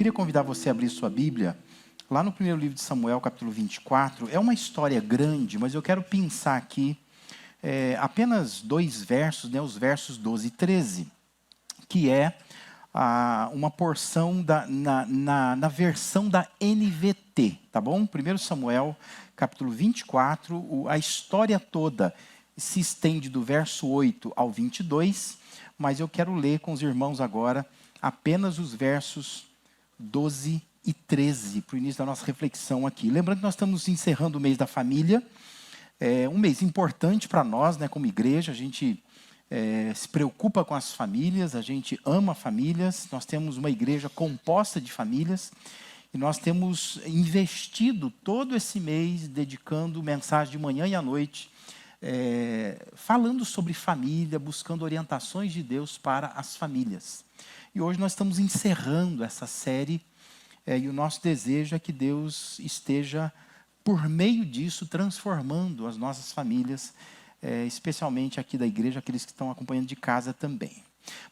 queria convidar você a abrir sua Bíblia, lá no primeiro livro de Samuel, capítulo 24. É uma história grande, mas eu quero pensar aqui apenas dois versos, né, os versos 12 e 13, que é uma porção na versão da NVT, tá bom? 1 Samuel, capítulo 24, a história toda se estende do verso 8 ao 22, mas eu quero ler com os irmãos agora apenas os versos 12 e 13, para o início da nossa reflexão aqui. Lembrando que nós estamos encerrando o mês da família, um mês importante para nós, né, como igreja. A gente se preocupa com as famílias, a gente ama famílias, nós temos uma igreja composta de famílias, e nós temos investido todo esse mês dedicando mensagem de manhã e à noite, falando sobre família, buscando orientações de Deus para as famílias. E hoje nós estamos encerrando essa série, e o nosso desejo é que Deus esteja, por meio disso, transformando as nossas famílias, especialmente aqui da igreja, aqueles que estão acompanhando de casa também.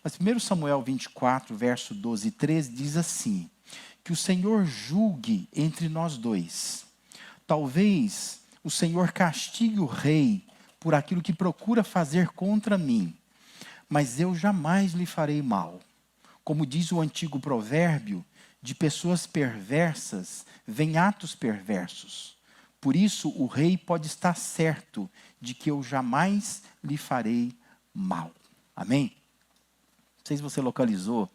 Mas 1 Samuel 24, verso 12 e 13, diz assim: que o Senhor julgue entre nós dois. Talvez o Senhor castigue o rei por aquilo que procura fazer contra mim, mas eu jamais lhe farei mal. Como diz o antigo provérbio, de pessoas perversas vêm atos perversos. Por isso o rei pode estar certo de que eu jamais lhe farei mal. Amém? Não sei se você localizou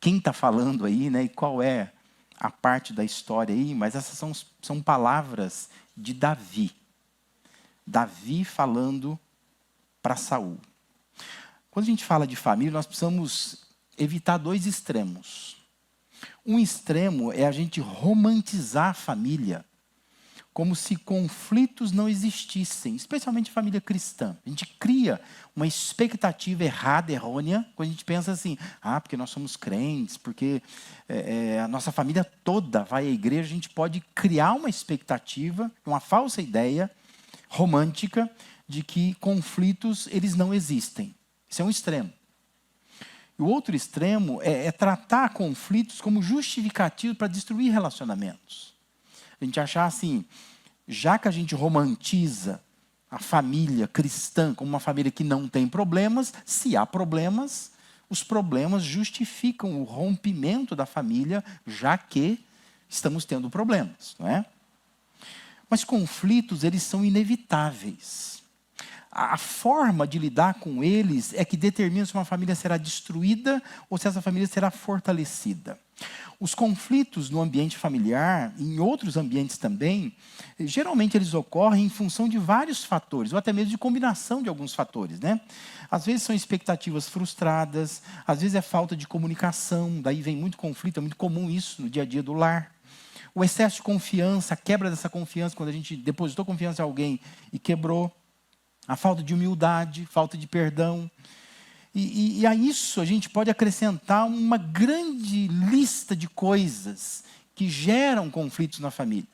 quem está falando aí, né, e qual é a parte da história aí, mas essas são palavras de Davi. Davi falando para Saul. Quando a gente fala de família, nós precisamos evitar dois extremos. Um extremo é a gente romantizar a família, como se conflitos não existissem, especialmente família cristã. A gente cria uma expectativa errada, errônea, quando a gente pensa assim: porque nós somos crentes, porque a nossa família toda vai à igreja. A gente pode criar uma expectativa, uma falsa ideia romântica de que conflitos eles não existem. Isso é um extremo. E o outro extremo é tratar conflitos como justificativo para destruir relacionamentos. A gente achar assim, já que a gente romantiza a família cristã como uma família que não tem problemas, se há problemas, os problemas justificam o rompimento da família, já que estamos tendo problemas, não é? Mas conflitos, eles são inevitáveis. A forma de lidar com eles é que determina se uma família será destruída ou se essa família será fortalecida. Os conflitos no ambiente familiar, e em outros ambientes também, geralmente eles ocorrem em função de vários fatores, ou até mesmo de combinação de alguns fatores, né? Às vezes são expectativas frustradas, às vezes é falta de comunicação, daí vem muito conflito, é muito comum isso no dia a dia do lar. O excesso de confiança, a quebra dessa confiança, quando a gente depositou confiança em alguém e quebrou. A falta de humildade, falta de perdão. E a isso a gente pode acrescentar uma grande lista de coisas que geram conflitos na família,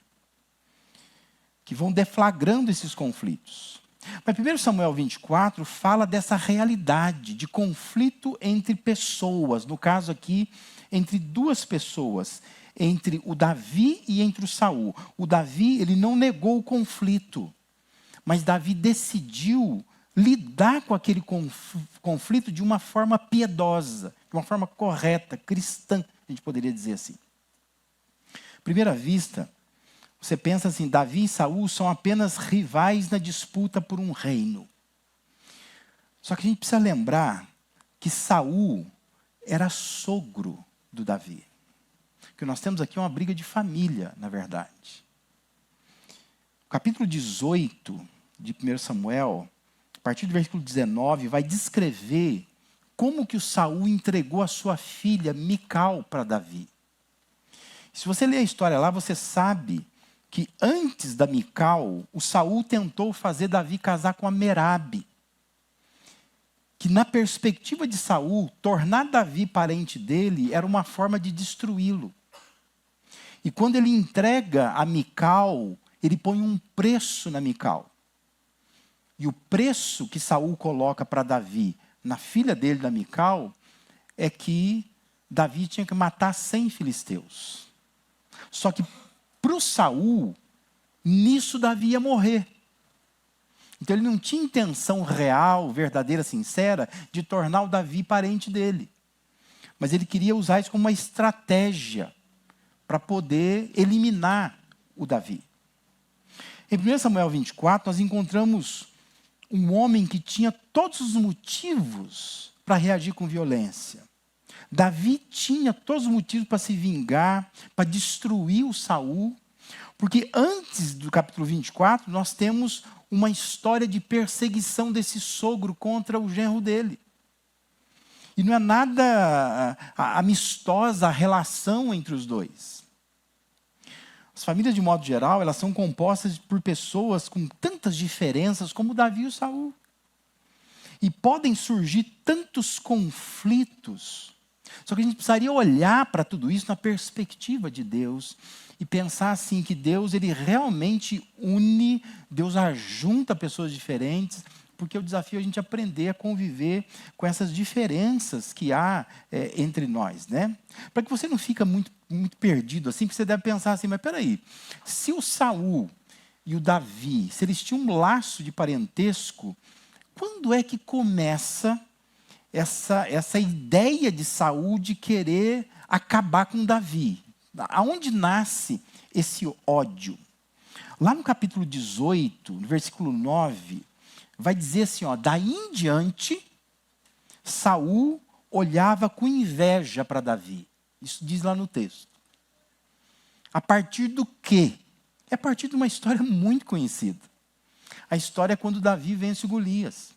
que vão deflagrando esses conflitos. Mas 1 Samuel 24 fala dessa realidade de conflito entre pessoas, no caso aqui, entre duas pessoas, entre o Davi e entre o Saul. O Davi, ele não negou o conflito, mas Davi decidiu lidar com aquele conflito de uma forma piedosa, de uma forma correta, cristã, a gente poderia dizer assim. À primeira vista, você pensa assim: Davi e Saul são apenas rivais na disputa por um reino. Só que a gente precisa lembrar que Saul era sogro do Davi. O que nós temos aqui é uma briga de família, na verdade. O capítulo 18 de 1 Samuel, a partir do versículo 19, vai descrever como que o Saul entregou a sua filha Mical para Davi. Se você ler a história lá, você sabe que antes da Mical, o Saul tentou fazer Davi casar com a Merabe, que na perspectiva de Saul, tornar Davi parente dele era uma forma de destruí-lo. E quando ele entrega a Mical, ele põe um preço na Mical. E o preço que Saul coloca para Davi, na filha dele, da Mical, é que Davi tinha que matar 100 filisteus. Só que para o Saul, nisso Davi ia morrer. Então ele não tinha intenção real, verdadeira, sincera, de tornar o Davi parente dele. Mas ele queria usar isso como uma estratégia para poder eliminar o Davi. Em 1 Samuel 24, nós encontramos um homem que tinha todos os motivos para reagir com violência. Davi tinha todos os motivos para se vingar, para destruir o Saul, porque antes do capítulo 24, nós temos uma história de perseguição desse sogro contra o genro dele. E não é nada amistosa a relação entre os dois. As famílias, de modo geral, elas são compostas por pessoas com tantas diferenças como Davi e o Saul. E podem surgir tantos conflitos. Só que a gente precisaria olhar para tudo isso na perspectiva de Deus e pensar assim, que Deus, ele realmente une, Deus ajunta pessoas diferentes, porque o desafio é a gente aprender a conviver com essas diferenças que há entre nós, né? Para que você não fique muito perdido assim, porque você deve pensar assim, mas peraí, se o Saul e o Davi, se eles tinham um laço de parentesco, quando é que começa essa ideia de Saul de querer acabar com Davi? Aonde nasce esse ódio? Lá no capítulo 18, no versículo 9, vai dizer assim, ó, daí em diante, Saul olhava com inveja para Davi. Isso diz lá no texto. A partir do quê? É a partir de uma história muito conhecida. A história é quando Davi vence Golias.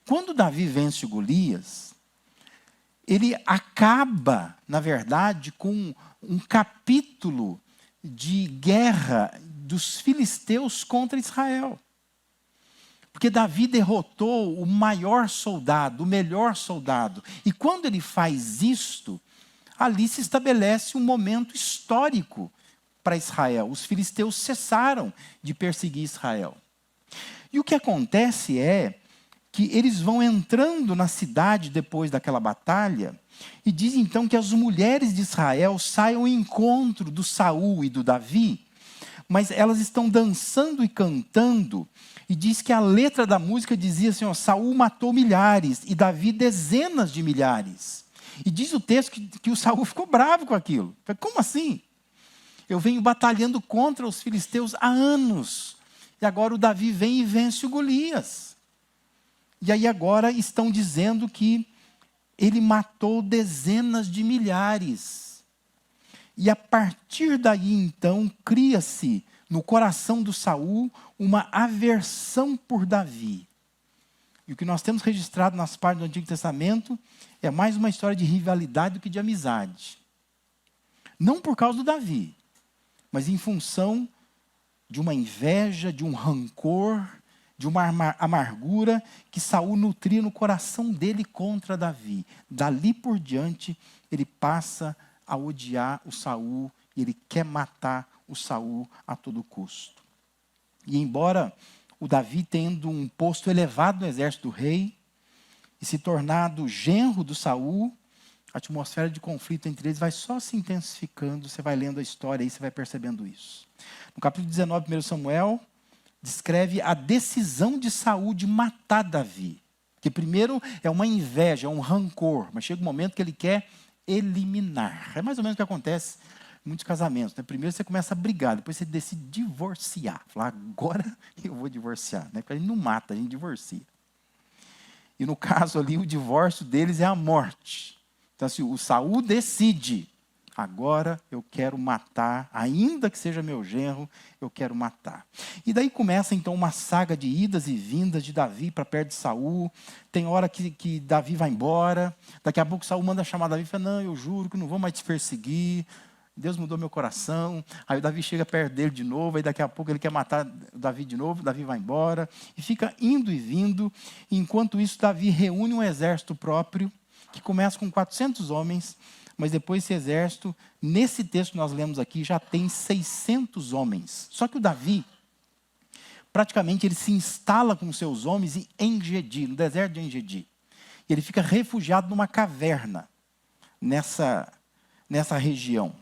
Quando Davi vence Golias, ele acaba, na verdade, com um capítulo de guerra dos filisteus contra Israel. Porque Davi derrotou o maior soldado, o melhor soldado. E quando ele faz isto, ali se estabelece um momento histórico para Israel. Os filisteus cessaram de perseguir Israel. E o que acontece é que eles vão entrando na cidade depois daquela batalha, e diz então que as mulheres de Israel saem ao encontro do Saul e do Davi, mas elas estão dançando e cantando, e diz que a letra da música dizia assim, ó, Saul matou milhares, e Davi dezenas de milhares. E diz o texto que o Saul ficou bravo com aquilo. Como assim? Eu venho batalhando contra os filisteus há anos, e agora o Davi vem e vence o Golias. E aí agora estão dizendo que ele matou dezenas de milhares. E a partir daí, então, cria-se no coração do Saul uma aversão por Davi. E o que nós temos registrado nas páginas do Antigo Testamento é mais uma história de rivalidade do que de amizade. Não por causa do Davi, mas em função de uma inveja, de um rancor, de uma amargura que Saul nutria no coração dele contra Davi. Dali por diante, ele passa a odiar o Saul e ele quer matar o Saul a todo custo. E embora o Davi, tendo um posto elevado no exército do rei e se tornado genro do Saul, a atmosfera de conflito entre eles vai só se intensificando. Você vai lendo a história e você vai percebendo isso. No capítulo 19 de 1 Samuel, descreve a decisão de Saul de matar Davi. Que primeiro é uma inveja, é um rancor, mas chega um momento que ele quer eliminar. É mais ou menos o que acontece em muitos casamentos, né? Primeiro você começa a brigar, depois você decide divorciar. Falar, agora eu vou divorciar, né? Porque a gente não mata, a gente divorcia. E no caso ali, o divórcio deles é a morte. Então assim, o Saul decide, agora eu quero matar, ainda que seja meu genro, eu quero matar. E daí começa então uma saga de idas e vindas de Davi para perto de Saul. Tem hora que Davi vai embora, daqui a pouco Saul manda chamar Davi e fala, não, eu juro que não vou mais te perseguir, Deus mudou meu coração. Aí o Davi chega perto dele de novo, aí daqui a pouco ele quer matar o Davi de novo, Davi vai embora, e fica indo e vindo. Enquanto isso, Davi reúne um exército próprio, que começa com 400 homens, mas depois esse exército, nesse texto que nós lemos aqui, já tem 600 homens. Só que o Davi, praticamente ele se instala com seus homens em Engedi, no deserto de Engedi. E ele fica refugiado numa caverna. nessa região.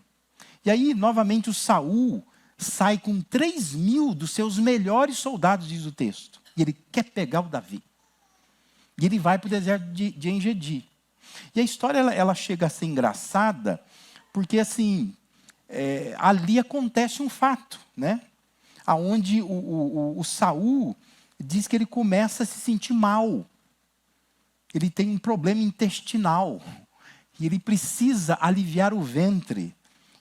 E aí, novamente, o Saul sai com 3.000 dos seus melhores soldados, diz o texto. E ele quer pegar o Davi. E ele vai para o deserto de En-Gedi. E a história ela chega a ser engraçada, porque assim, ali acontece um fato, né? Onde o Saul diz que ele começa a se sentir mal. Ele tem um problema intestinal. E ele precisa aliviar o ventre.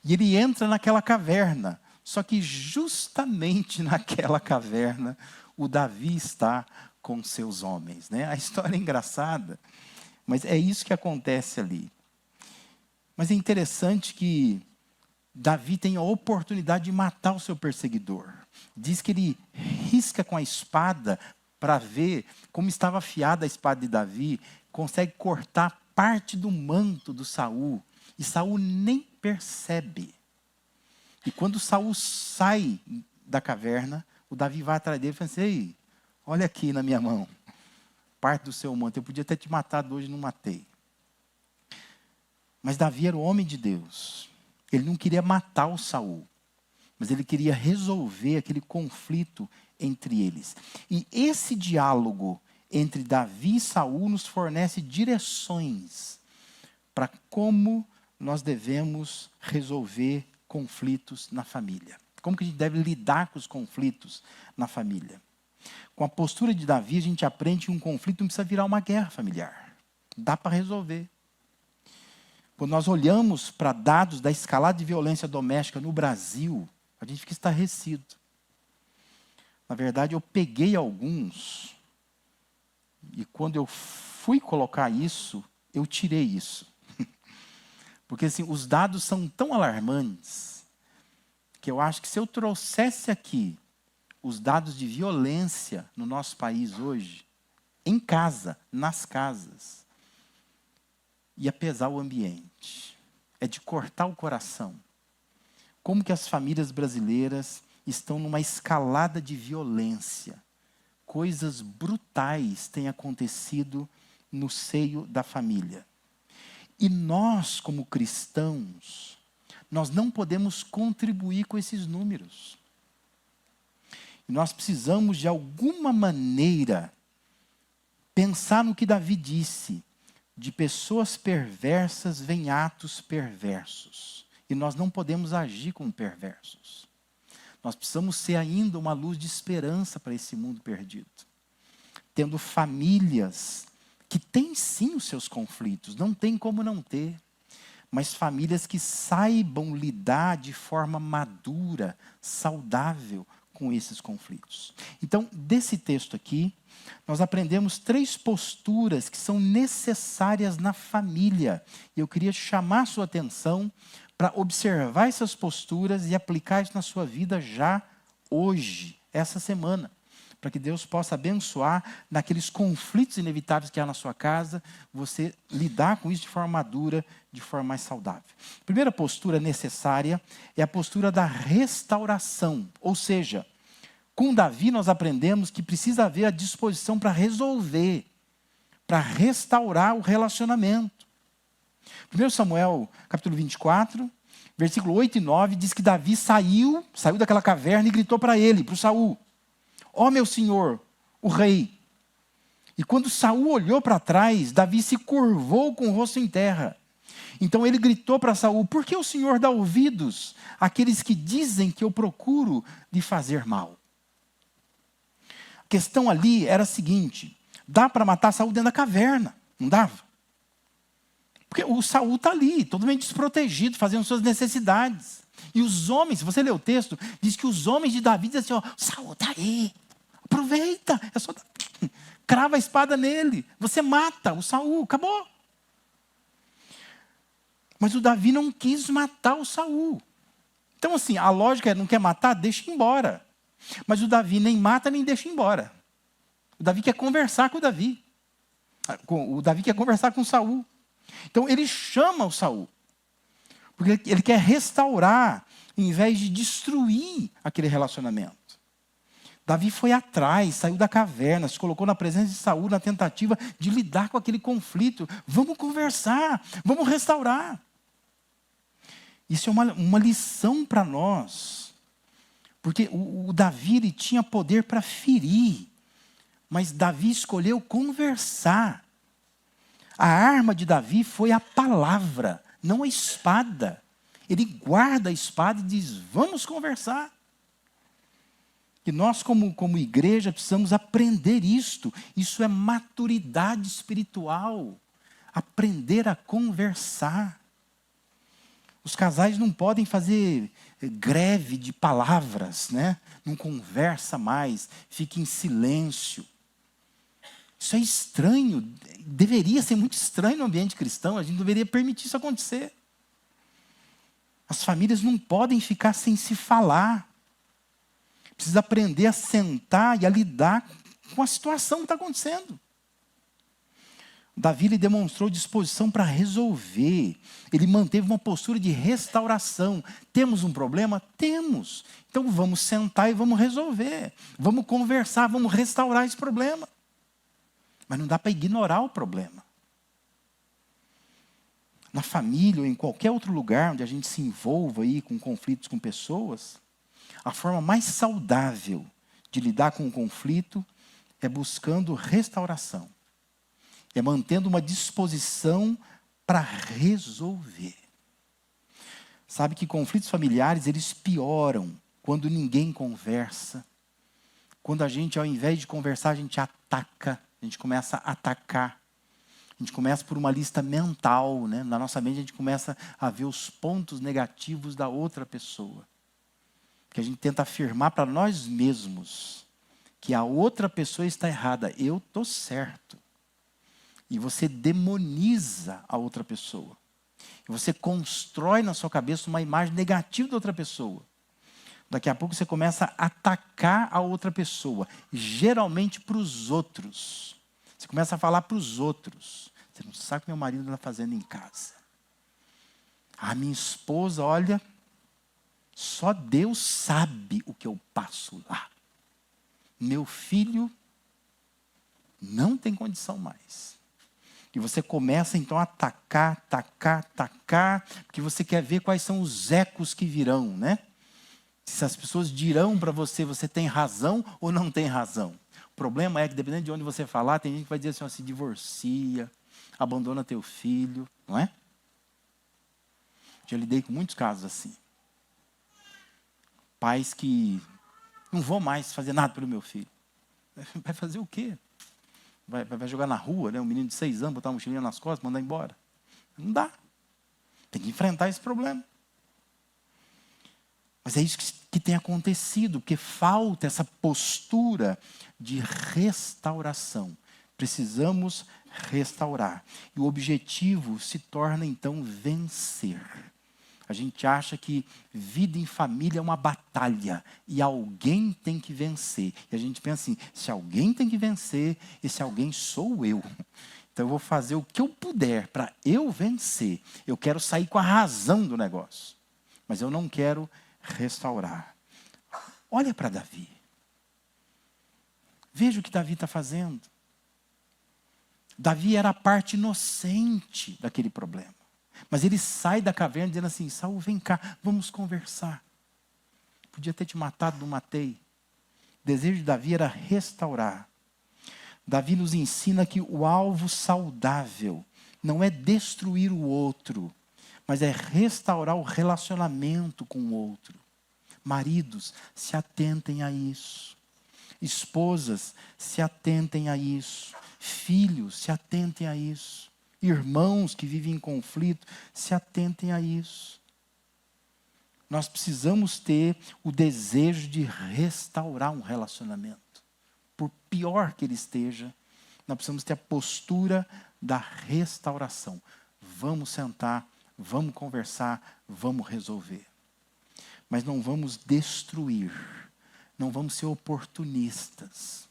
E ele entra naquela caverna. Só que justamente naquela caverna, o Davi está com seus homens, né? A história é engraçada, mas é isso que acontece ali. Mas é interessante que Davi tem a oportunidade de matar o seu perseguidor. Diz que ele risca com a espada para ver como estava afiada a espada de Davi, consegue cortar parte do manto do Saul, e Saul nem percebe. E quando Saul sai da caverna, o Davi vai atrás dele e fala assim: ei, olha aqui na minha mão, parte do seu manto, eu podia ter te matado hoje, não matei. Mas Davi era o homem de Deus. Ele não queria matar o Saul, mas ele queria resolver aquele conflito entre eles. E esse diálogo entre Davi e Saul nos fornece direções para como nós devemos resolver conflitos na família. Como que a gente deve lidar com os conflitos na família. Com a postura de Davi, a gente aprende que um conflito não precisa virar uma guerra familiar. Dá para resolver. Quando nós olhamos para dados da escalada de violência doméstica no Brasil, a gente fica estarrecido. Na verdade, eu peguei alguns, e quando eu fui colocar isso, eu tirei isso. Porque assim, os dados são tão alarmantes, que eu acho que se eu trouxesse aqui os dados de violência no nosso país hoje, em casa, nas casas, ia pesar o ambiente. É de cortar o coração. Como que as famílias brasileiras estão numa escalada de violência. Coisas brutais têm acontecido no seio da família. E nós, como cristãos, nós não podemos contribuir com esses números. E nós precisamos, de alguma maneira, pensar no que Davi disse: de pessoas perversas vêm atos perversos. E nós não podemos agir como perversos. Nós precisamos ser ainda uma luz de esperança para esse mundo perdido. Tendo famílias que têm sim os seus conflitos, não tem como não ter. Mas famílias que saibam lidar de forma madura, saudável com esses conflitos. Então, desse texto aqui, nós aprendemos 3 posturas que são necessárias na família. E eu queria chamar a sua atenção para observar essas posturas e aplicar isso na sua vida já hoje, essa semana. Para que Deus possa abençoar naqueles conflitos inevitáveis que há na sua casa, você lidar com isso de forma madura, de forma mais saudável. A primeira postura necessária é a postura da restauração. Ou seja, com Davi nós aprendemos que precisa haver a disposição para resolver, para restaurar o relacionamento. 1 Samuel, capítulo 24, versículo 8 e 9, diz que Davi saiu daquela caverna e gritou para ele, para o Saul: ó meu senhor, o rei. E quando Saul olhou para trás, Davi se curvou com o rosto em terra. Então ele gritou para Saul: por que o senhor dá ouvidos àqueles que dizem que eu procuro lhe fazer mal? A questão ali era a seguinte: dá para matar Saul dentro da caverna, não dava? Porque o Saul está ali, totalmente desprotegido, fazendo suas necessidades. E os homens, se você ler o texto, diz que os homens de Davi dizem assim: ó, Saul está aí, aproveita, é só crava a espada nele, você mata o Saul, acabou. Mas o Davi não quis matar o Saul. Então assim, a lógica é: não quer matar, deixa embora. Mas o Davi nem mata, nem deixa embora. O Davi quer conversar com o Davi. O Davi quer conversar com o Saul. Então ele chama o Saul. Porque ele quer restaurar, em vez de destruir aquele relacionamento. Davi foi atrás, saiu da caverna, se colocou na presença de Saul na tentativa de lidar com aquele conflito. Vamos conversar, vamos restaurar. Isso é uma lição para nós. Porque o Davi ele tinha poder para ferir, mas Davi escolheu conversar. A arma de Davi foi a palavra, não a espada. Ele guarda a espada e diz, vamos conversar. E nós, como igreja, precisamos aprender isto. Isso é maturidade espiritual. Aprender a conversar. Os casais não podem fazer greve de palavras, né? Não conversa mais, fica em silêncio. Isso é estranho. Deveria ser muito estranho no ambiente cristão. A gente deveria permitir isso acontecer. As famílias não podem ficar sem se falar. Precisa aprender a sentar e a lidar com a situação que está acontecendo. Davi ele demonstrou disposição para resolver. Ele manteve uma postura de restauração. Temos um problema? Temos. Então vamos sentar e vamos resolver. Vamos conversar, vamos restaurar esse problema. Mas não dá para ignorar o problema. Na família ou em qualquer outro lugar onde a gente se envolva aí com conflitos com pessoas, a forma mais saudável de lidar com o conflito é buscando restauração. É mantendo uma disposição para resolver. Sabe que conflitos familiares, eles pioram quando ninguém conversa. Quando a gente, ao invés de conversar, a gente ataca. A gente começa a atacar. A gente começa por uma lista mental, né? Na nossa mente a gente começa a ver os pontos negativos da outra pessoa. Que a gente tenta afirmar para nós mesmos que a outra pessoa está errada. Eu estou certo. E você demoniza a outra pessoa. E você constrói na sua cabeça uma imagem negativa da outra pessoa. Daqui a pouco você começa a atacar a outra pessoa. Geralmente para os outros. Você começa a falar para os outros. Você não sabe o que meu marido está fazendo em casa. A minha esposa, olha, só Deus sabe o que eu passo lá. Meu filho não tem condição mais. E você começa então a atacar, porque você quer ver quais são os ecos que virão, né? Se as pessoas dirão para você, você tem razão ou não tem razão. O problema é que dependendo de onde você falar, tem gente que vai dizer assim, ó, se divorcia, abandona teu filho, não é? Já lidei com muitos casos assim. Pais que não vão mais fazer nada pelo meu filho. Vai fazer o quê? Vai jogar na rua, né? Um menino de 6 anos, botar uma mochilinha nas costas, mandar embora. Não dá. Tem que enfrentar esse problema. Mas é isso que tem acontecido, porque falta essa postura de restauração. Precisamos restaurar. E o objetivo se torna, então, vencer. A gente acha que vida em família é uma batalha e alguém tem que vencer. E a gente pensa assim, se alguém tem que vencer, esse alguém sou eu. Então eu vou fazer o que eu puder para eu vencer. Eu quero sair com a razão do negócio. Mas eu não quero restaurar. Olha para Davi. Veja o que Davi está fazendo. Davi era a parte inocente daquele problema. Mas ele sai da caverna dizendo assim, Saul, vem cá, vamos conversar. Podia ter te matado, não matei. O desejo de Davi era restaurar. Davi nos ensina que o alvo saudável não é destruir o outro, mas é restaurar o relacionamento com o outro. Maridos, se atentem a isso. Esposas, se atentem a isso. Filhos, se atentem a isso. Irmãos que vivem em conflito, se atentem a isso. Nós precisamos ter o desejo de restaurar um relacionamento. Por pior que ele esteja, nós precisamos ter a postura da restauração. Vamos sentar, vamos conversar, vamos resolver. Mas não vamos destruir, não vamos ser oportunistas.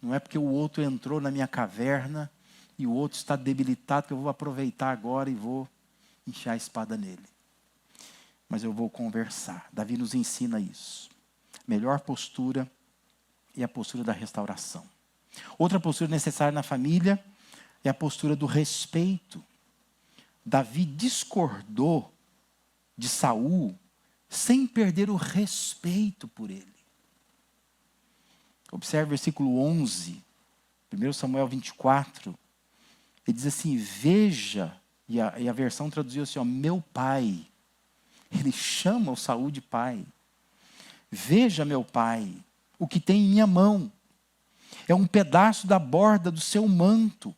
Não é porque o outro entrou na minha caverna e o outro está debilitado que eu vou aproveitar agora e vou enfiar a espada nele. Mas eu vou conversar. Davi nos ensina isso. Melhor postura é a postura da restauração. Outra postura necessária na família é a postura do respeito. Davi discordou de Saul sem perder o respeito por ele. Observe o versículo 11, 1 Samuel 24. Ele diz assim, veja, e a versão traduziu assim, ó, meu pai. Ele chama o Saul de pai. Veja, meu pai, o que tem em minha mão. É um pedaço da borda do seu manto.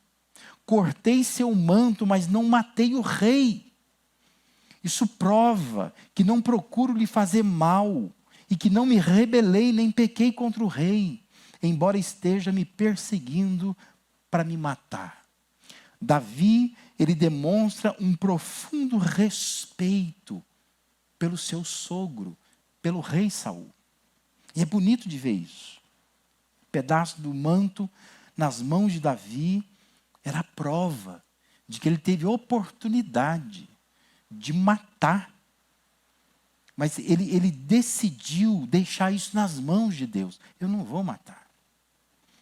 Cortei seu manto, mas não matei o rei. Isso prova que não procuro lhe fazer mal e que não me rebelei nem pequei contra o rei, embora esteja me perseguindo para me matar. Davi, ele demonstra um profundo respeito pelo seu sogro, pelo rei Saul. E é bonito de ver isso. Um pedaço do manto nas mãos de Davi era a prova de que ele teve oportunidade de matar. Mas ele decidiu deixar isso nas mãos de Deus. Eu não vou matar.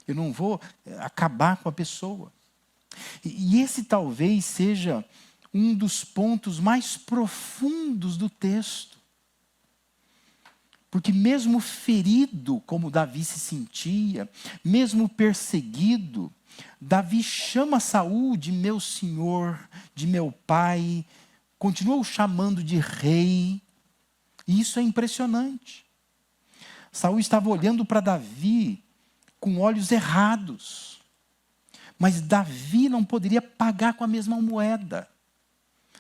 Eu não vou acabar com a pessoa. E esse talvez seja um dos pontos mais profundos do texto. Porque mesmo ferido, como Davi se sentia, mesmo perseguido, Davi chama Saul de meu senhor, de meu pai, continua o chamando de rei, e isso é impressionante. Saul estava olhando para Davi com olhos errados, mas Davi não poderia pagar com a mesma moeda.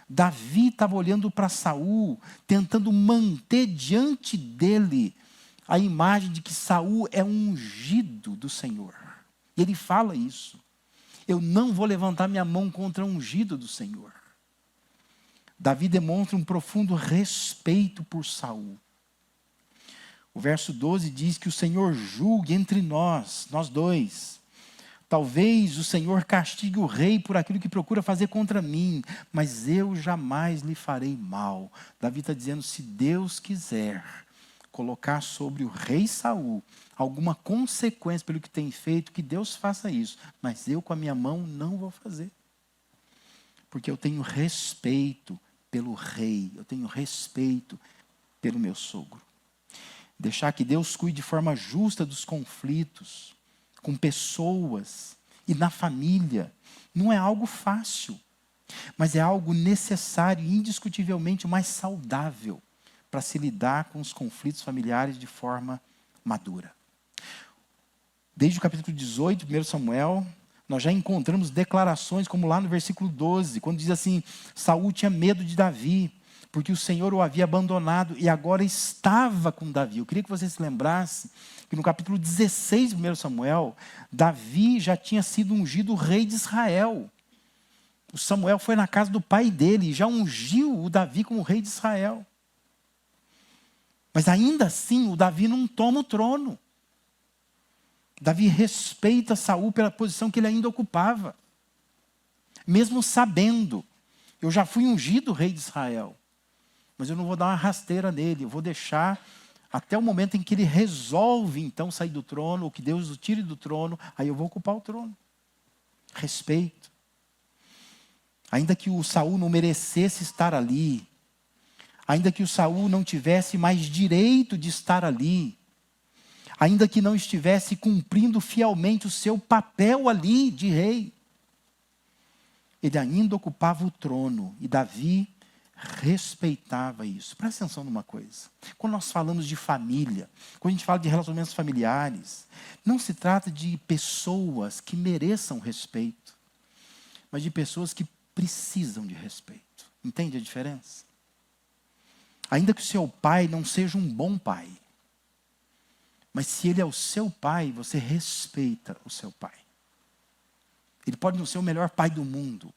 Davi estava olhando para Saul, tentando manter diante dele a imagem de que Saul é um ungido do Senhor. E ele fala isso. Eu não vou levantar minha mão contra o ungido do Senhor. Davi demonstra um profundo respeito por Saul. O verso 12 diz que o Senhor julgue entre nós dois. Talvez o Senhor castigue o rei por aquilo que procura fazer contra mim, mas eu jamais lhe farei mal. Davi está dizendo, se Deus quiser colocar sobre o rei Saul alguma consequência pelo que tem feito, que Deus faça isso. Mas eu com a minha mão não vou fazer. Porque eu tenho respeito pelo rei, eu tenho respeito pelo meu sogro. Deixar que Deus cuide de forma justa dos conflitos com pessoas e na família não é algo fácil, mas é algo necessário e indiscutivelmente mais saudável para se lidar com os conflitos familiares de forma madura. Desde o capítulo 18 de 1 Samuel, nós já encontramos declarações como lá no versículo 12, quando diz assim, Saul tinha medo de Davi, porque o Senhor o havia abandonado e agora estava com Davi. Eu queria que você se lembrasse que no capítulo 16 de 1 Samuel, Davi já tinha sido ungido rei de Israel. O Samuel foi na casa do pai dele e já ungiu o Davi como rei de Israel. Mas ainda assim, o Davi não toma o trono. Davi respeita Saul pela posição que ele ainda ocupava. Mesmo sabendo, eu já fui ungido rei de Israel. Mas eu não vou dar uma rasteira nele, eu vou deixar até o momento em que ele resolve então sair do trono, ou que Deus o tire do trono, aí eu vou ocupar o trono. Respeito. Ainda que o Saul não merecesse estar ali, ainda que o Saul não tivesse mais direito de estar ali, ainda que não estivesse cumprindo fielmente o seu papel ali de rei, ele ainda ocupava o trono, e Davi respeitava isso. Presta atenção numa coisa. Quando nós falamos de família, quando a gente fala de relacionamentos familiares, não se trata de pessoas que mereçam respeito, mas de pessoas que precisam de respeito. Entende a diferença? Ainda que o seu pai não seja um bom pai, mas se ele é o seu pai, você respeita o seu pai. Ele pode não ser o melhor pai do mundo,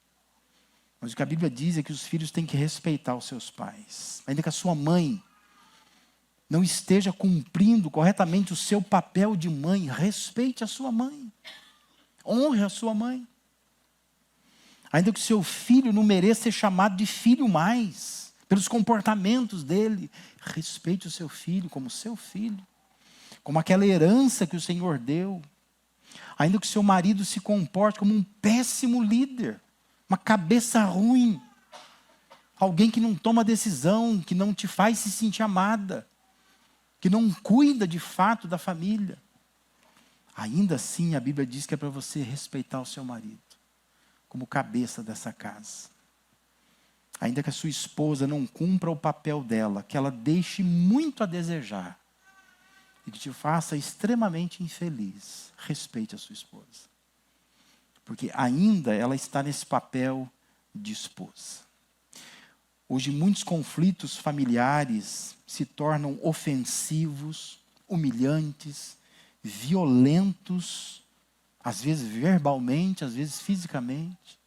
mas o que a Bíblia diz é que os filhos têm que respeitar os seus pais. Ainda que a sua mãe não esteja cumprindo corretamente o seu papel de mãe, respeite a sua mãe. Honre a sua mãe. Ainda que o seu filho não mereça ser chamado de filho mais, pelos comportamentos dele, respeite o seu filho como seu filho. como aquela herança que o Senhor deu. Ainda que seu marido se comporte como um péssimo líder, uma cabeça ruim, alguém que não toma decisão, que não te faz se sentir amada, que não cuida de fato da família. Ainda assim, a Bíblia diz que é para você respeitar o seu marido, como cabeça dessa casa. Ainda que a sua esposa não cumpra o papel dela, que ela deixe muito a desejar, e que te faça extremamente infeliz, respeite a sua esposa. Porque ainda ela está nesse papel de esposa. Hoje muitos conflitos familiares se tornam ofensivos, humilhantes, violentos, às vezes verbalmente, às vezes fisicamente,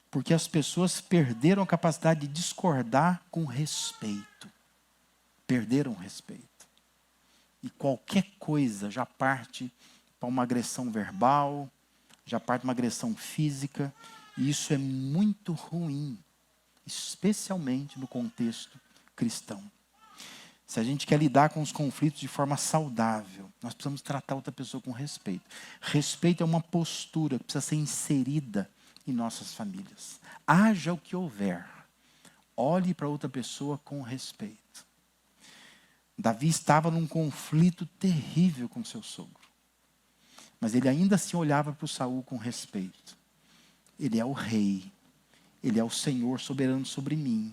porque as pessoas perderam a capacidade de discordar com respeito. Perderam o respeito. E qualquer coisa já parte para uma agressão verbal, já parte para uma agressão física, e isso é muito ruim, especialmente no contexto cristão. Se a gente quer lidar com os conflitos de forma saudável, nós precisamos tratar outra pessoa com respeito. Respeito é uma postura que precisa ser inserida em nossas famílias. Haja o que houver, olhe para outra pessoa com respeito. Davi estava num conflito terrível com seu sogro. Mas ele ainda assim olhava para o Saul com respeito. Ele é o rei. Ele é o Senhor soberano sobre mim.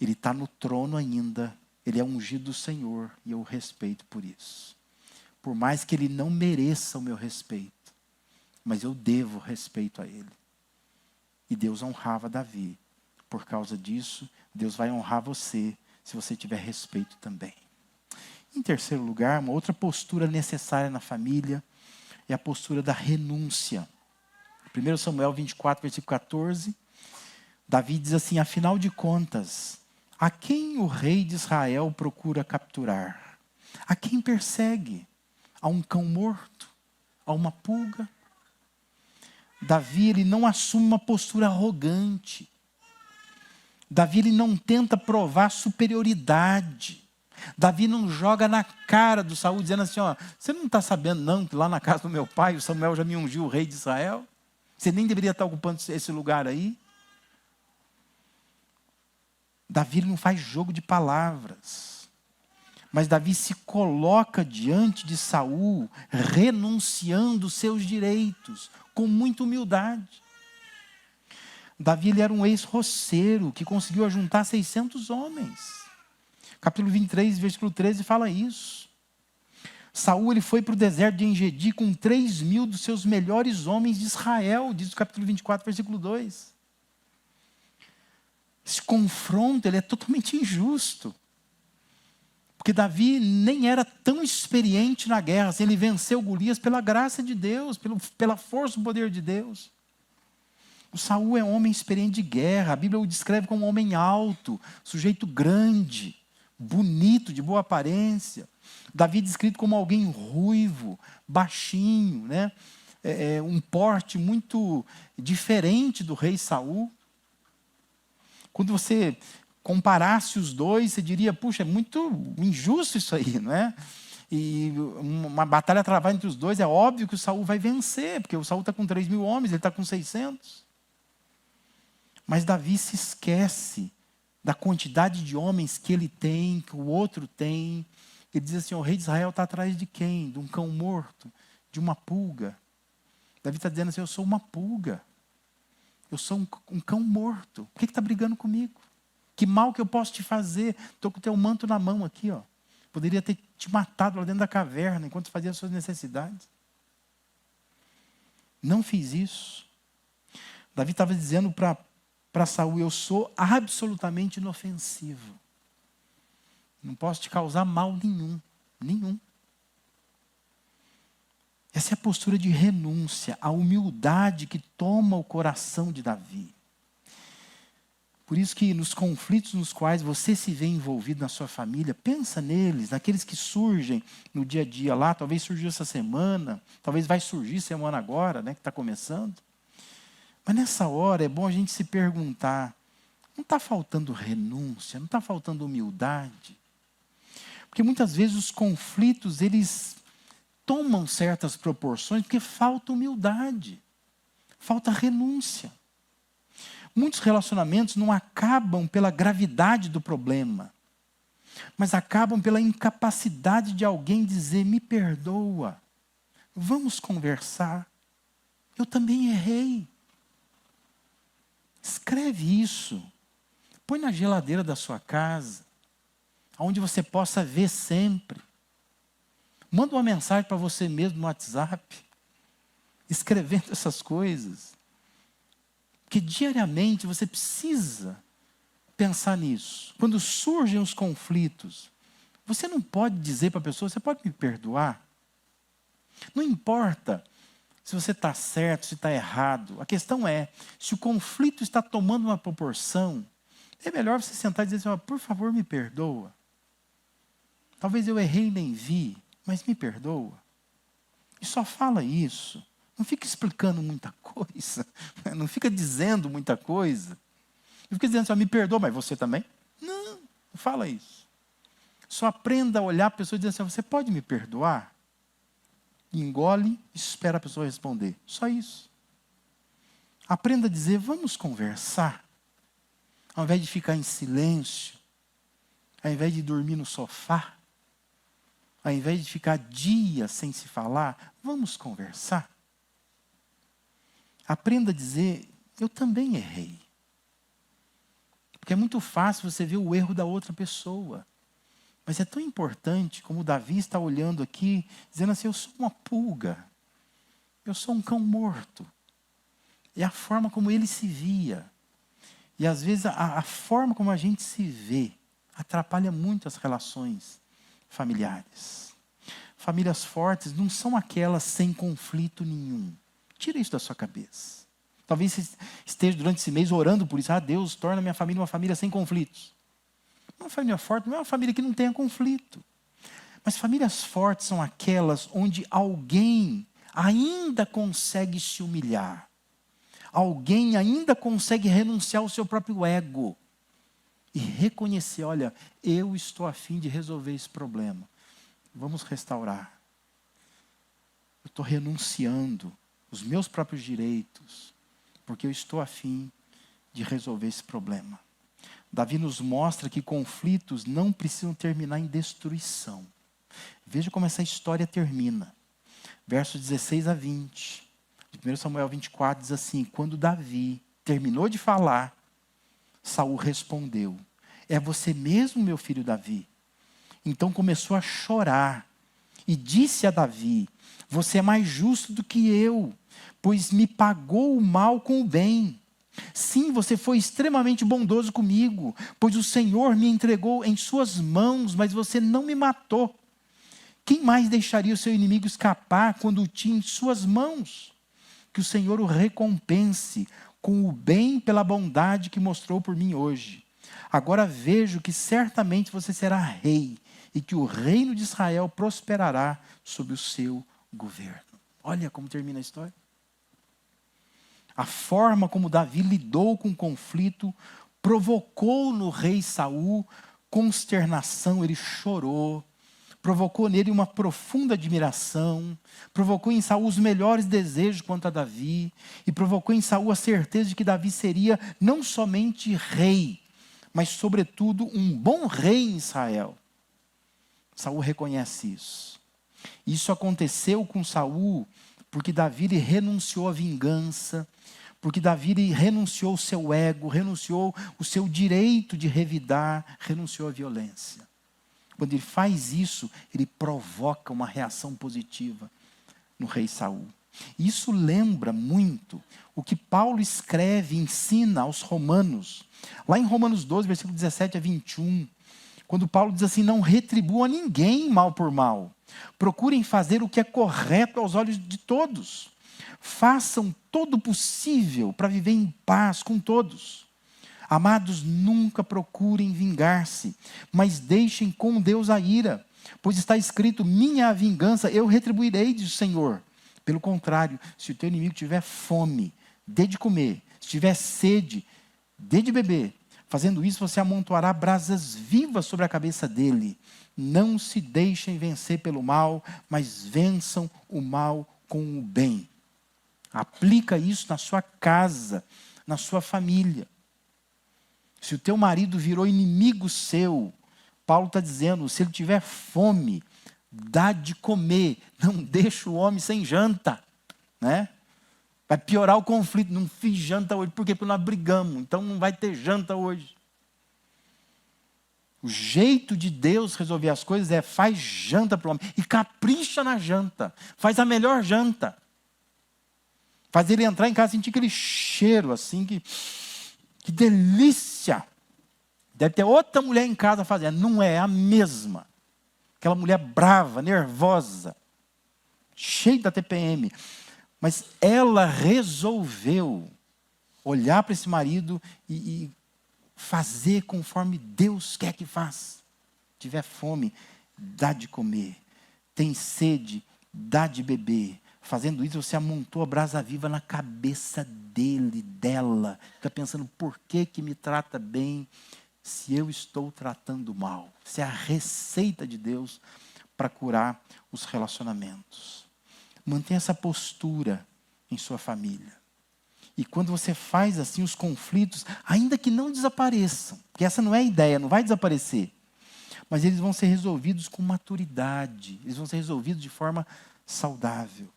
Ele está no trono ainda. Ele é ungido do Senhor. E eu o respeito por isso. Por mais que ele não mereça o meu respeito. Mas eu devo respeito a ele. E Deus honrava Davi. Por causa disso, Deus vai honrar você, se você tiver respeito também. Em terceiro lugar, uma outra postura necessária na família é a postura da renúncia. 1 Samuel 24, versículo 14, Davi diz assim: afinal de contas, a quem o rei de Israel procura capturar? A quem persegue? A um cão morto? A uma pulga? Davi, ele não assume uma postura arrogante. Davi, ele não tenta provar superioridade. Davi não joga na cara do Saul dizendo assim, ó, você não está sabendo não que lá na casa do meu pai o Samuel já me ungiu o rei de Israel? Você nem deveria estar ocupando esse lugar aí? Davi não faz jogo de palavras. Mas Davi se coloca diante de Saul, renunciando os seus direitos, com muita humildade. Davi, ele era um ex-roceiro que conseguiu ajuntar 600 homens. Capítulo 23, versículo 13 fala isso. Saul, ele foi para o deserto de Engedi com 3.000 dos seus melhores homens de Israel, diz o capítulo 24, versículo 2. Esse confronto, ele é totalmente injusto. Porque Davi nem era tão experiente na guerra, assim, ele venceu Golias pela graça de Deus, pela força do poder de Deus. O Saul é um homem experiente de guerra, a Bíblia o descreve como um homem alto, sujeito grande, bonito, de boa aparência. Davi é descrito como alguém ruivo, baixinho, né? Um porte muito diferente do rei Saul. Quando você comparasse os dois, você diria, puxa, é muito injusto isso aí, não é? E uma batalha travada entre os dois, é óbvio que o Saul vai vencer, porque o Saul está com 3.000 homens, ele está com 600. Mas Davi se esquece da quantidade de homens que ele tem, que o outro tem. Ele diz assim, o rei de Israel está atrás de quem? De um cão morto, de uma pulga. Davi está dizendo assim, eu sou uma pulga. Eu sou um cão morto. Por que está brigando comigo? Que mal que eu posso te fazer? Estou com o teu manto na mão aqui, ó. Poderia ter te matado lá dentro da caverna, enquanto fazia as suas necessidades. Não fiz isso. Davi estava dizendo para Saul, eu sou absolutamente inofensivo. Não posso te causar mal nenhum. Nenhum. Essa é a postura de renúncia, a humildade que toma o coração de Davi. Por isso que nos conflitos nos quais você se vê envolvido na sua família, pensa neles, naqueles que surgem no dia a dia lá, talvez surgiu essa semana, talvez vai surgir semana agora, né, que está começando. Mas nessa hora é bom a gente se perguntar, não está faltando renúncia, não está faltando humildade? Porque muitas vezes os conflitos, eles tomam certas proporções porque falta humildade, falta renúncia. Muitos relacionamentos não acabam pela gravidade do problema, mas acabam pela incapacidade de alguém dizer: me perdoa, vamos conversar, eu também errei. Escreve isso, põe na geladeira da sua casa, onde você possa ver sempre. Manda uma mensagem para você mesmo no WhatsApp, escrevendo essas coisas. Porque diariamente você precisa pensar nisso. Quando surgem os conflitos, você não pode dizer para a pessoa: você pode me perdoar? Não importa se você está certo, se está errado. A questão é, se o conflito está tomando uma proporção, é melhor você sentar e dizer assim: por favor, me perdoa. Talvez eu errei e nem vi, mas me perdoa. E só fala isso. Não fica explicando muita coisa. Não fica dizendo muita coisa. Não fica dizendo assim: me perdoa, mas você também? Não fala isso. Só aprenda a olhar a pessoa e dizer assim: você pode me perdoar? Engole e espera a pessoa responder. Só isso. Aprenda a dizer: vamos conversar. Ao invés de ficar em silêncio, ao invés de dormir no sofá, ao invés de ficar dias sem se falar, vamos conversar. Aprenda a dizer: eu também errei. Porque é muito fácil você ver o erro da outra pessoa. Mas é tão importante, como o Davi está olhando aqui, dizendo assim: eu sou uma pulga, eu sou um cão morto. É a forma como ele se via. E às vezes a forma como a gente se vê atrapalha muito as relações familiares. Famílias fortes não são aquelas sem conflito nenhum. Tira isso da sua cabeça. Talvez você esteja durante esse mês orando por isso: Deus, torna minha família uma família sem conflitos. Uma família forte não é uma família que não tenha conflito. Mas famílias fortes são aquelas onde alguém ainda consegue se humilhar. Alguém ainda consegue renunciar ao seu próprio ego. E reconhecer: olha, eu estou a fim de resolver esse problema. Vamos restaurar. Eu estou renunciando os meus próprios direitos, porque eu estou a fim de resolver esse problema. Davi nos mostra que conflitos não precisam terminar em destruição. Veja como essa história termina. Versos 16 a 20. De 1 Samuel 24 diz assim: quando Davi terminou de falar, Saul respondeu: é você mesmo, meu filho Davi? Então começou a chorar e disse a Davi: você é mais justo do que eu, pois me pagou o mal com o bem. Sim, você foi extremamente bondoso comigo, pois o Senhor me entregou em suas mãos, mas você não me matou. Quem mais deixaria o seu inimigo escapar quando o tinha em suas mãos? Que o Senhor o recompense com o bem pela bondade que mostrou por mim hoje. Agora vejo que certamente você será rei e que o reino de Israel prosperará sob o seu governo. Olha como termina a história. A forma como Davi lidou com o conflito provocou no rei Saul consternação. Ele chorou, provocou nele uma profunda admiração, provocou em Saul os melhores desejos quanto a Davi, e provocou em Saul a certeza de que Davi seria não somente rei, mas sobretudo um bom rei em Israel. Saul reconhece isso. Isso aconteceu com Saul porque Davi renunciou à vingança, porque Davi renunciou o seu ego, renunciou o seu direito de revidar, renunciou à violência. Quando ele faz isso, ele provoca uma reação positiva no rei Saul. Isso lembra muito o que Paulo escreve e ensina aos romanos. Lá em Romanos 12, versículo 17 a 21, quando Paulo diz assim: não retribuam a ninguém mal por mal. Procurem fazer o que é correto aos olhos de todos. Façam todo o possível para viver em paz com todos. Amados, nunca procurem vingar-se, mas deixem com Deus a ira. Pois está escrito: minha a vingança, eu retribuirei, diz o Senhor. Pelo contrário, se o teu inimigo tiver fome, dê de comer. Se tiver sede, dê de beber. Fazendo isso, você amontoará brasas vivas sobre a cabeça dele. Não se deixem vencer pelo mal, mas vençam o mal com o bem. Aplica isso na sua casa, na sua família. Se o teu marido virou inimigo seu, Paulo está dizendo, se ele tiver fome, dá de comer, não deixa o homem sem janta, né? Vai piorar o conflito. Não fiz janta hoje. Por quê? Porque nós brigamos. Então não vai ter janta hoje. O jeito de Deus resolver as coisas é faz janta para o homem. E capricha na janta. Faz a melhor janta. Faz ele entrar em casa e sentir aquele cheiro assim. Que delícia. Deve ter outra mulher em casa fazendo. Não é a mesma. Aquela mulher brava, nervosa. Cheia da TPM. Mas ela resolveu olhar para esse marido e fazer conforme Deus quer que faça. Tiver fome, dá de comer. Tem sede, dá de beber. Fazendo isso, você amontou a brasa viva na cabeça dele, dela. Fica pensando, por que me trata bem se eu estou tratando mal? Isso é a receita de Deus para curar os relacionamentos. Mantenha essa postura em sua família. E quando você faz assim, os conflitos, ainda que não desapareçam, porque essa não é a ideia, não vai desaparecer, mas eles vão ser resolvidos com maturidade, eles vão ser resolvidos de forma saudável.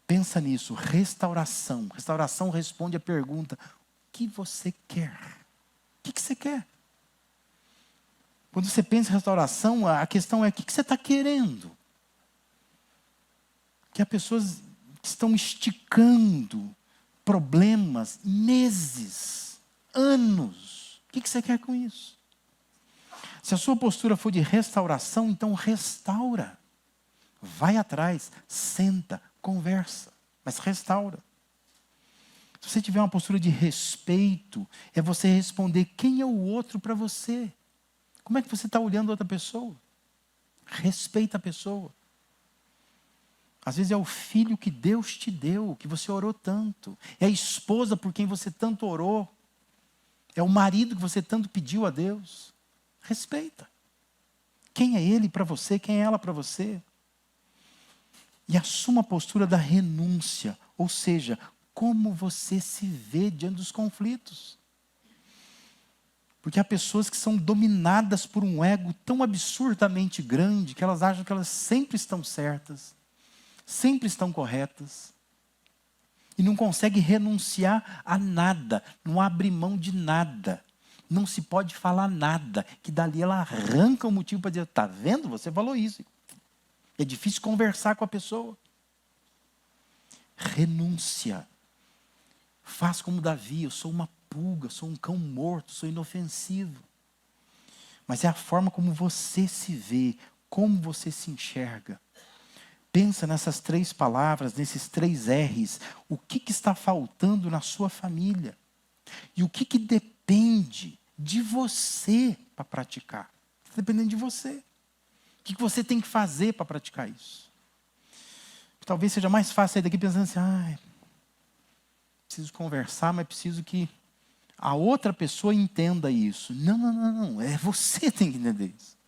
Pensa nisso, restauração. Restauração responde à pergunta, o que você quer? O que você quer? Quando você pensa em restauração, a questão é, o que você está querendo? Que há pessoas que estão esticando problemas, meses, anos. O que você quer com isso? Se a sua postura for de restauração, então restaura. Vai atrás, senta, conversa, mas restaura. Se você tiver uma postura de respeito, é você responder quem é o outro para você. Como é que você está olhando a outra pessoa? Respeita a pessoa. Às vezes é o filho que Deus te deu, que você orou tanto. É a esposa por quem você tanto orou. É o marido que você tanto pediu a Deus. Respeita. Quem é ele para você, quem é ela para você? E assuma a postura da renúncia. Ou seja, como você se vê diante dos conflitos. Porque há pessoas que são dominadas por um ego tão absurdamente grande que elas acham que elas sempre estão certas. Sempre estão corretas. E não conseguem renunciar a nada. Não abre mão de nada. Não se pode falar nada. Que dali ela arranca o motivo para dizer, está vendo? Você falou isso. É difícil conversar com a pessoa. Renúncia. Faz como Davi, eu sou uma pulga, sou um cão morto, sou inofensivo. Mas é a forma como você se vê, como você se enxerga. Pensa nessas 3 palavras, nesses 3 R's. O que está faltando na sua família? E o que depende de você para praticar? Está dependendo de você. O que você tem que fazer para praticar isso? Talvez seja mais fácil sair daqui pensando assim, preciso conversar, mas preciso que a outra pessoa entenda isso. Não. É você que tem que entender isso.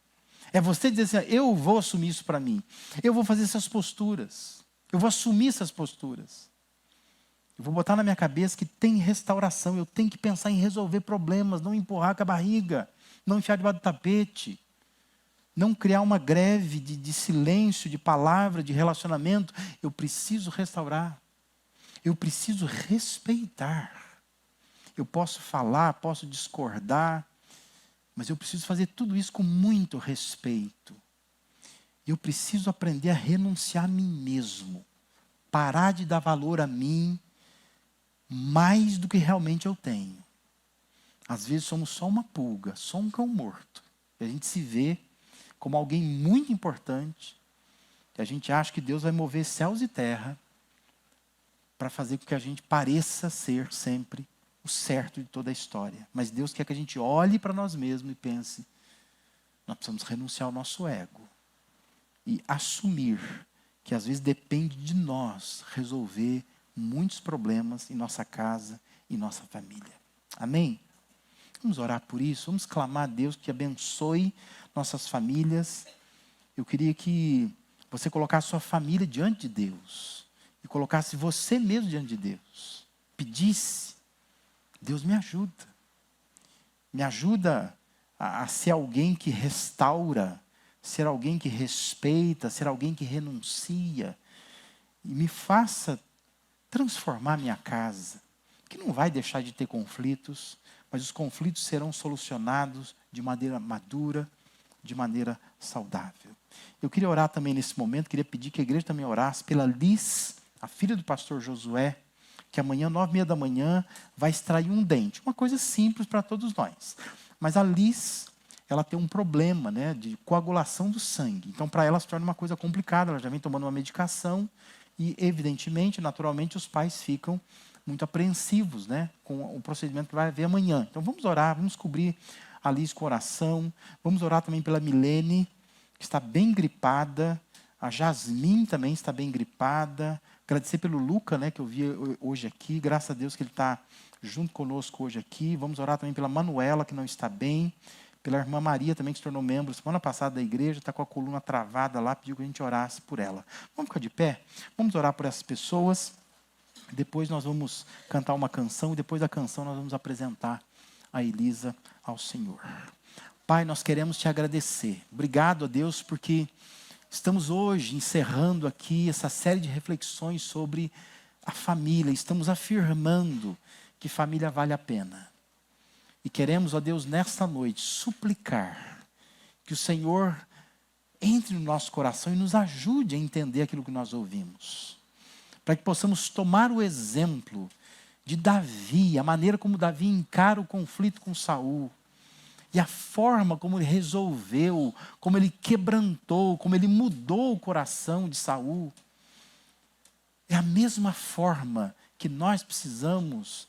É você dizer assim, eu vou assumir isso para mim. Eu vou fazer essas posturas. Eu vou assumir essas posturas. Eu vou botar na minha cabeça que tem restauração. Eu tenho que pensar em resolver problemas, não empurrar com a barriga, não enfiar debaixo do tapete, não criar uma greve de silêncio, de palavra, de relacionamento. Eu preciso restaurar. Eu preciso respeitar. Eu posso falar, posso discordar, mas eu preciso fazer tudo isso com muito respeito. Eu preciso aprender a renunciar a mim mesmo. Parar de dar valor a mim mais do que realmente eu tenho. Às vezes somos só uma pulga, só um cão morto. E a gente se vê como alguém muito importante. E a gente acha que Deus vai mover céus e terra para fazer com que a gente pareça ser sempre o certo de toda a história. Mas Deus quer que a gente olhe para nós mesmos e pense, nós precisamos renunciar ao nosso ego. E assumir que às vezes depende de nós resolver muitos problemas em nossa casa e nossa família. Amém? Vamos orar por isso, vamos clamar a Deus que abençoe nossas famílias. Eu queria que você colocasse sua família diante de Deus e colocasse você mesmo diante de Deus. Pedisse, Deus me ajuda. Me ajuda a ser alguém que restaura, ser alguém que respeita, ser alguém que renuncia. E me faça transformar minha casa, que não vai deixar de ter conflitos, mas os conflitos serão solucionados de maneira madura, de maneira saudável. Eu queria orar também nesse momento, queria pedir que a igreja também orasse pela Liz, a filha do pastor Josué, que amanhã, 9h30 da manhã, vai extrair um dente. Uma coisa simples para todos nós. Mas a Liz, ela tem um problema, né, de coagulação do sangue. Então, para ela se torna uma coisa complicada, ela já vem tomando uma medicação e, evidentemente, naturalmente, os pais ficam muito apreensivos, né, com o procedimento que vai haver amanhã. Então, vamos orar, vamos cobrir a Liz com oração. Vamos orar também pela Milene, que está bem gripada. A Jasmine também está bem gripada. Agradecer pelo Luca, né, que eu vi hoje aqui. Graças a Deus que ele está junto conosco hoje aqui. Vamos orar também pela Manuela, que não está bem. Pela irmã Maria também, que se tornou membro semana passada da igreja, está com a coluna travada lá, pediu que a gente orasse por ela. Vamos ficar de pé? Vamos orar por essas pessoas. Depois nós vamos cantar uma canção e depois da canção nós vamos apresentar a Elisa ao Senhor. Pai, nós queremos te agradecer. Obrigado a Deus porque estamos hoje encerrando aqui essa série de reflexões sobre a família. Estamos afirmando que família vale a pena. E queremos, ó Deus, nesta noite, suplicar que o Senhor entre no nosso coração e nos ajude a entender aquilo que nós ouvimos. Para que possamos tomar o exemplo de Davi, a maneira como Davi encara o conflito com Saul. E a forma como ele resolveu, como ele quebrantou, como ele mudou o coração de Saul. É a mesma forma que nós precisamos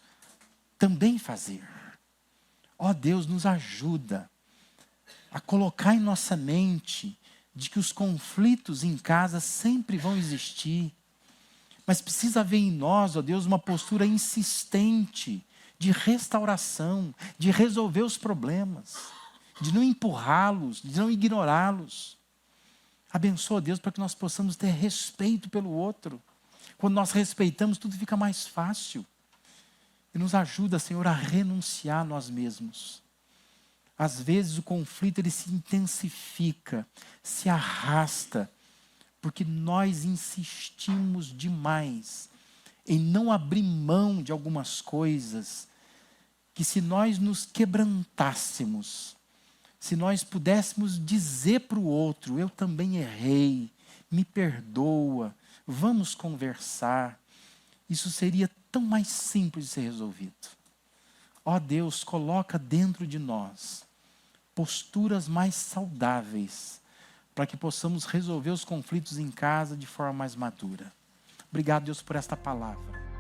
também fazer. Ó Deus, nos ajuda a colocar em nossa mente de que os conflitos em casa sempre vão existir. Mas precisa haver em nós, ó Deus, uma postura insistente de restauração, de resolver os problemas, de não empurrá-los, de não ignorá-los. Abençoa, Deus, para que nós possamos ter respeito pelo outro. Quando nós respeitamos, tudo fica mais fácil. E nos ajuda, Senhor, a renunciar a nós mesmos. Às vezes o conflito ele se intensifica, se arrasta, porque nós insistimos demais em não abrir mão de algumas coisas que se nós nos quebrantássemos, se nós pudéssemos dizer para o outro, eu também errei, me perdoa, vamos conversar, isso seria tão mais simples de ser resolvido. Ó Deus, coloca dentro de nós posturas mais saudáveis, para que possamos resolver os conflitos em casa de forma mais madura. Obrigado, Deus, por esta palavra.